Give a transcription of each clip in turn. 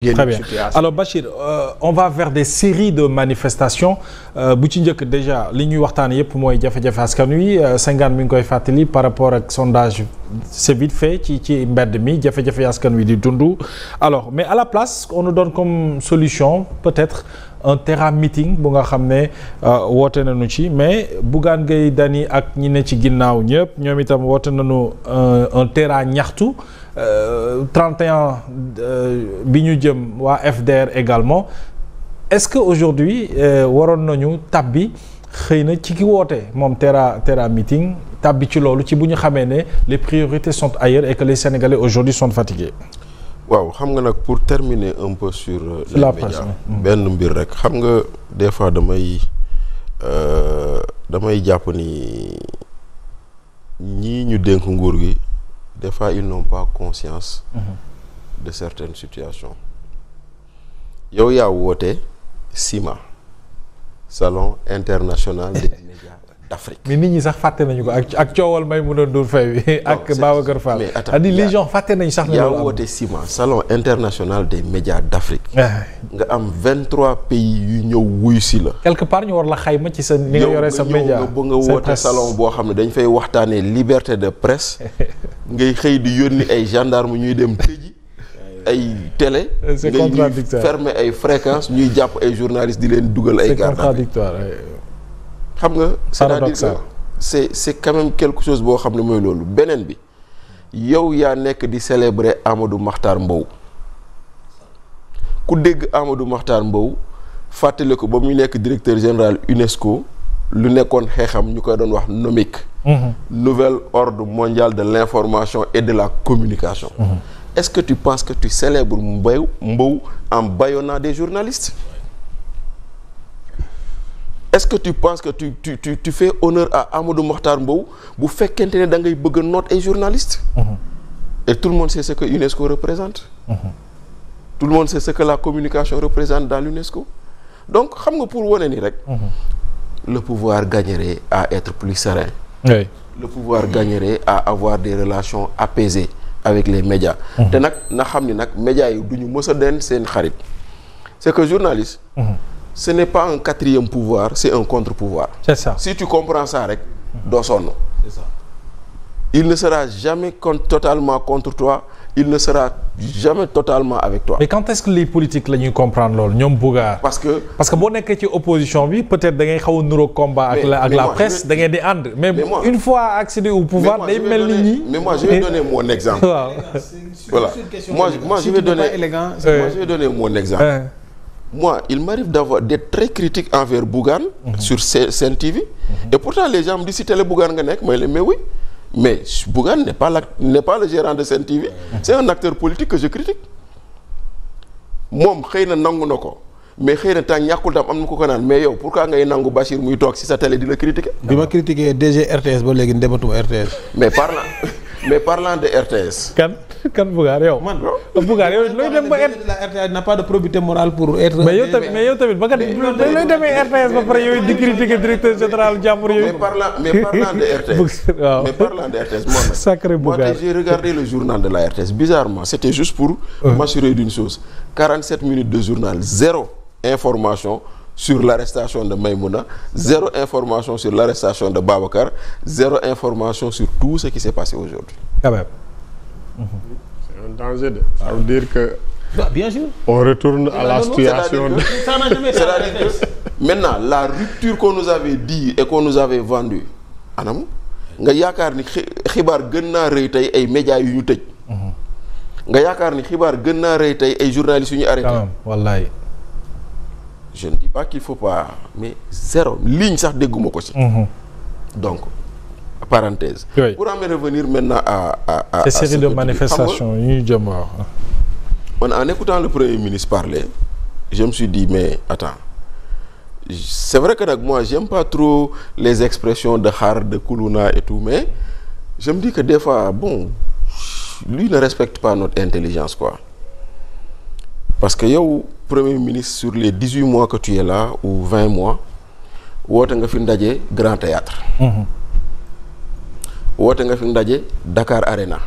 Très bien. Alors Bachir, on va vers des séries de manifestations bu ci njëkk déjà li ñuy waxtaan yëpp mooy jafe-jafe askan wi Senghane mi ngi koy fàttali par rapport ak sondage c'est vite fait ci mbedd mi jafe-jafe askan wi di dund. Alors mais à la place on nous donne comme solution peut-être un terrain meeting bu nga xam ne woote nañu ci mais Bougane Gueye Dany ak ñi ne ci ginnaaw ñëpp ñoom itam woote nañu un terrain ñaxtu. 31 bi ñu jëm waa FDR également est-ce que aujourd'hui waroon nañu tabbi xëy na ci ki woote moom terra meeting tabbi ci loolu ci bu ñu xamee ne les priorités sont ailleurs et que les Sénégalais aujourd'hui sont fatigués. waaw xam nga nag pour terminer un peu sur les médias benn mbir rek xam nga des fois damay jàpp ni ñii ñu dénk nguur gi des fois ils n'ont pas conscience de certaines situations yow yaa woote SIMA Salon international des médias d'Afrique. mais nit ñi sax fàtte nañu ko ak coowal Maïmouna Ndour Faye bi ak Babacar Fall. mais attends les gens fàtte nañu sax. yaa woote SIMA Salon international des médias d'Afrique. nga am 23 pays yu ñëw wuyu si la. quelque part ñu war la xayma ci sa ni nga yore sa média nga woote salon boo xam ne dañ fay waxtaanee liberté de presse. ngay xëy di yónni ay gendarme ñuy dem tëji ay télé. c'est contradictoire ngay fermer ay fréquences ñuy jàpp ay journalistes di leen dugal ay. garde à vue c'est contradictoire. xam nga c'est-à-dire que c'est quand même quelque chose boo xam ne mooy loolu beneen bi yow yaa nekk di célébrer Amadou Mahtar Mbow ku dégg Amadou Mahtar Mbow fàttali ko ba muy nekk directeur général UNESCO lu nekkoon xeexam ñu koy doon wax NOMIC. Nouvel ordre mondial de l'information et de la communication. Est-ce que tu penses que tu célèbres Mbow en bâillonnant des journalistes? Est-ce que tu penses que tu fais honneur à Amadou Mahtar Mbow bu fekkente ne da ngay bëgg a noot ay journalistes. Et tout le monde sait ce que UNESCO représente. Tout le monde sait ce que la communication représente dans l'UNESCO. Donc xam nga pour wane ni rek. Le pouvoir gagnerait à être plus serein. Oui. Le pouvoir gagnerait à avoir des relations apaisées avec les médias. te nag na xam ni nag médias yi du ñu mës a den seen xarit. C'est que journaliste. Ce n'est pas un quatrième pouvoir, c'est un contre-pouvoir. C'est ça. Si tu comprends ça rek doo sonn. C'est ça. Il ne sera jamais totalement contre toi, il ne sera jamais totalement avec toi. Mais quand est-ce que les politiques la ñuy comprendre loolu ñoom Bougane. parce que boo nekkee ci opposition bi peut-être da ngay xaw a nuroo combat ak la presse da ngeen di ànd. mais une fois accédé au pouvoir day mel ni ñi. mais moi je vais donner mon exemple. waaw. voilà moi je vais donner mon exemple. Moi, il m'arrive d'être très critique envers Bougane sur Sen TV. Et pourtant, les gens me disent si télé Bougane nga nekk mais oui. Mais Bougane n'est pas le gérant de Sen TV. C'est un acteur politique que je critique. moom xëy na nangu na ko mais xëy na temps ñàkkul tam am na ko ko naan mais yow pourquoi ngay nangu Bachir muy toog ci sa télé di la critiquer. bi ma critiquer DG RTS ba léegi ndematuma RTS. mais parlant de RTS. kan Bougane yow. man Bougane yow looy dem ba la RTS n'a pas de probité morale pour être. mais yow tamit ba nga looy demee RTS ba pare yow di critiquer directeur général jàmbur yooyu. mais parlant de RTS. waaw mais parlant de RTS moom. sacré Bougane moi j'ai regardé le journal de la RTS bizarrement c'était juste pour m'assurer d'une chose 47 minutes de journal zéro information sur l'arrestation de Maïmouna, zéro information sur l'arrestation de Babacar, zéro information sur tout ce qui s'est passé aujourd'hui. Quand même. C'est un danger. Ça veut dire que. Bien sûr. On retourne à la situation. Maintenant, la rupture qu'on nous avait dit et qu'on nous avait vendue, anam nga yaakaar ni xibaar gën naa rëy tey ay médias yu ñu tëj. nga yaakaar ni xibaar gën naa rëy tey ay journalistes yu ñu arrêté. wallaay. Je ne dis pas qu'il faut pas mais zéro ligne sax dégguma ko ci. Donc parenthèse. Oui. Pour en revenir maintenant à ces séries de manifestations yu ñu jëm waaw. En écoutant le Premier ministre parler je me suis dit mais attends c'est vrai que nag moi j'aime pas trop les expressions de xaar de kuluna et tout mais je me dis que des fois bon lui ne respecte pas notre intelligence quoi parce que yow Premier ministre sur les 18 mois que tu es là ou 20 mois woote nga fi ndaje Grand Théâtre woote nga fi ndaje Dakar Arena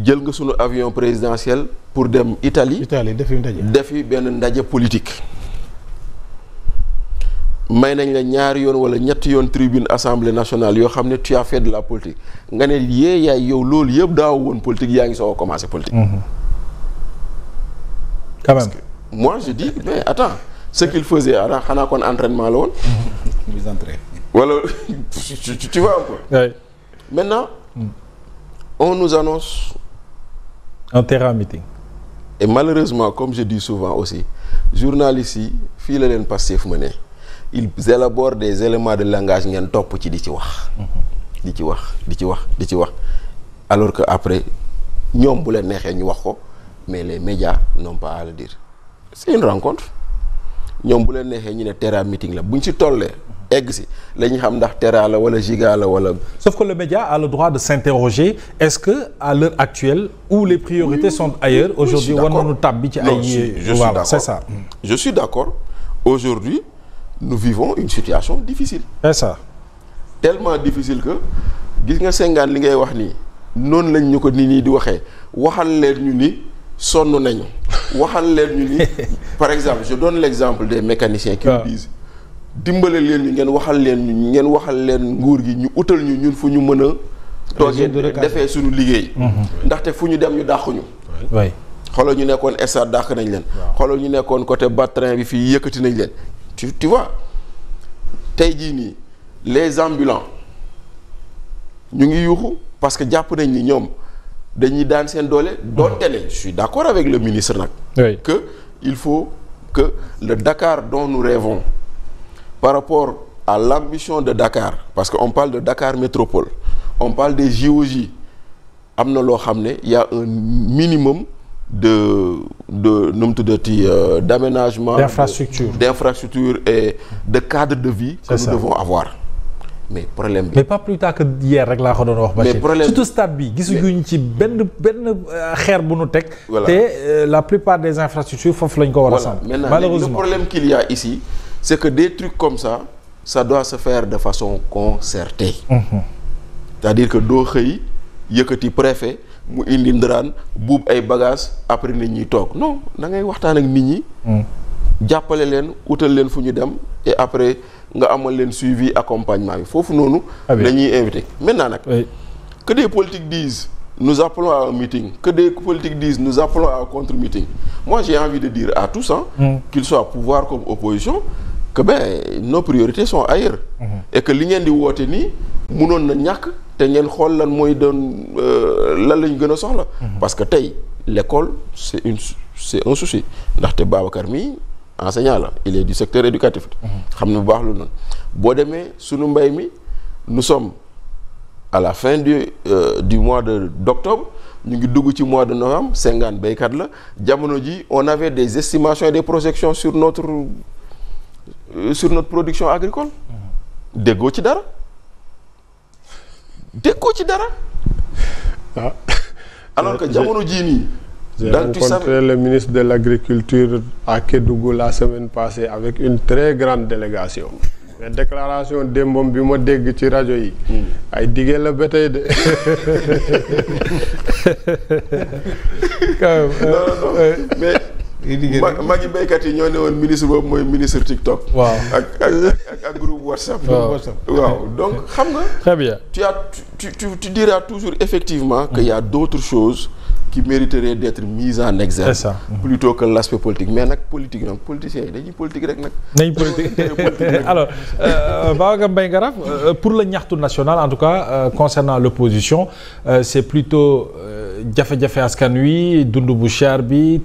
jël nga sunu avion présidentiel pour dem Italie defi benn ndaje politique may nañ la ñaari yoon wala ñetti yoon tribune assemblée nationale yoo xam ne tu as fait de la politique nga ne yaay yow loolu yëpp daaw woon politique yaa ngi soo commencé politique. Quand même. Moi je dis mais attends ce qu'il faisait xanaa kon entraînement la woon. mise en train. Voilà, tu vois un peu. Oui. Maintenant, on nous annonce un terrain meeting. Et malheureusement, comme je dis souvent aussi, journalistes yi fii la leen Pastef ma ne ils élaborent des éléments de langage ngeen topp ci di ci wax. di ci wax alors que après ñoom bu leen neexee ñu wax ko mais les médias n'ont pas à le dire. C'est une rencontre ñoom bu leen neexee ñu ne terrain meeting la buñ ci tollee. egg si la ñu xam ndax Terra la wala Giga la wala. Sauf que le média a le droit de s'interroger est-ce que à l'heure actuelle où les priorités sont ailleurs aujourd'hui war nañu tàbbi ci ay. Voilà, c'est ça. Je suis d'accord. Aujourd'hui nous vivons une situation difficile. C'est ça. Tellement difficile que gis nga Senghane li ngay wax nii noonu lañ ñu ko nit ñi di waxee waxal leen ñu ni sonn nañu waxal leen ñu ni par exemple je donne l'exemple des mécaniciens qui me disent. dimbale leen ñu ngeen waxal leen nguur gi ñu utal ñu ñun fu ñu mën a toogee defee suñu liggéey ndaxte fu ñu dem ñu dàq ñu xoolal ñu nekkoon stade dàq nañ leen xoolal ñu nekkoon côté Batrin bi fii yëkkati nañ leen tu vois tey jii nii les ambulants ñu ngi yuuxu parce que jàpp nañ ni ñoom dañuy daan seen doole doonte ne je suis d'accord avec le ministre nag que il faut que le Dakar dont nous rêvons par rapport à l'ambition de Dakar parce que on parle de Dakar métropole on parle des JOJ am na loo xam ne y a un minimum de nu mu tuddati d'aménagement d'infrastructure et de cadre de vie que nous devons avoir mais problème bi mais pas plus tard que hier rek laa ko doon wax Bachir problème surtout stade bi gisuñu ci benn xeer bu nu teg te la plupart des infrastructures foofu lañ ko war a sant malheureusement le problème qu'il y a ici c'est que des trucs comme ça doit se faire de façon concertée. C'est-à-dire que doo xëy yëkkati préfet mu indi ndaraan buub ay bagages après nit ñi toog non da ngay waxtaan ak nit ñi. jàppale leen utal leen fu ñu dem et après nga amal leen suivi accompagnement bi foofu noonu. la ñuy invité maintenant nag. que des politiques disent nous appelons à un meeting que des politiques disent nous appelons à un contre-meeting moi j'ai envie de dire à tous qu'ils soient pouvoir comme opposition. que nos priorités sont ailleurs. Et que li ngeen di woote nii mënoon na ñàkk te ngeen xool lan mooy doon lan lañ gën a soxla. parce que tey l'école c'est un souci ndaxte Babacar mi enseignant la il est du secteur éducatif. xam ne bu baax lu noonu boo demee sunu mbay mi nous sommes à la fin du mois d'octobre ñu ngi dugg ci mois de novembre Senghane béykat la jamono ji on avait des estimations et des projections sur notre production agricole déggoo ci dara alors que jamono jii nii j'ai rencontré le ministre de l'agriculture à Kédougou la semaine passée avec une très grande délégation mais déclaration démbam bi ma dégg ci rajo yi ay diggee la ba tey de mais magi béykat yi ñoo ne woon ministre boobu mooy ministre TikTok. waaw ak groupe WhatsApp. waaw donc xam nga. très bien. tu diras toujours effectivement qu'il y a d'autres choses qui mériteraient d'être mises en exergue. C'est ça. Plutôt que l'aspect politique mais nag politique nag politiciens yi dañuy politique rek nag. nañu politique alors Babacar Mbaye Ngaraf pour le ñaxtu national en tout cas concernant l'opposition c'est plutôt jafe-jafe askan wi dund bu cher bi.